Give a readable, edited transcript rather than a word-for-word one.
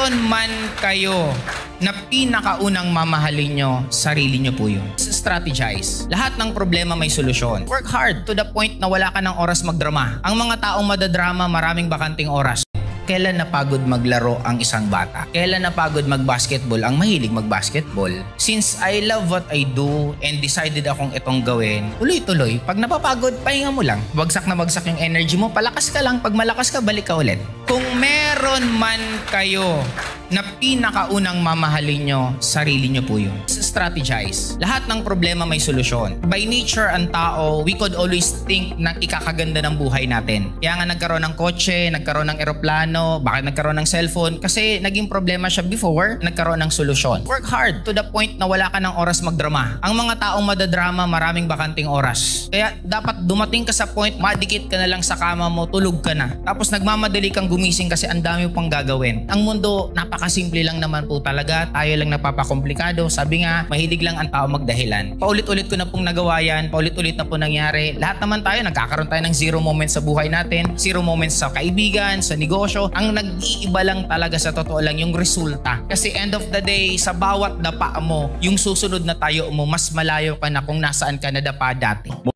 meron man kayo na pinakaunang mamahalin nyo, sarili nyo po yun. Strategize. Lahat ng problema may solusyon. Work hard to the point na wala ka ng oras magdrama. Ang mga taong madadrama, maraming bakanting oras. Kailan napagod maglaro ang isang bata? Kailan napagod mag-basketball ang mahilig mag-basketball? Since I love what I do and decided akong itong gawin, tuloy-tuloy. Pag napapagod, pahinga mo lang. Bagsak na bagsak yung energy mo, palakas ka lang. Pag malakas ka, balik ka ulit. Kung meron man kayo na pinakaunang mamahalin nyo, sarili nyo po yun. Strategize. Lahat ng problema may solusyon. By nature, ang tao, we could always think ng ikakaganda ng buhay natin. Kaya nga nagkaroon ng kotse, nagkaroon ng eroplano, bakit nagkaroon ng cellphone? Kasi naging problema siya before, nagkaroon ng solusyon. Work hard to the point na wala ka ng oras magdrama. Ang mga taong madadrama, maraming bakanting oras. Kaya dapat dumating ka sa point, madikit ka na lang sa kama mo, tulog ka na. Tapos nagmamadali kang gumising kasi ang dami pang gagawin. Ang mundo, napakasimple lang naman po talaga. Tayo lang napapakomplikado. Sabi nga, mahilig lang ang tao magdahilan. Paulit-ulit ko na pong nagawa yan. Paulit-ulit na po nangyari. Lahat naman tayo, nagkakaroon tayo ng zero moments sa buhay natin. Zero moments sa kaibigan, sa negosyo. Ang nag-iiba lang talaga sa totoo lang yung resulta. Kasi end of the day, sa bawat dapa mo, yung susunod na tayo mo, mas malayo ka na kung nasaan ka na dapa dati.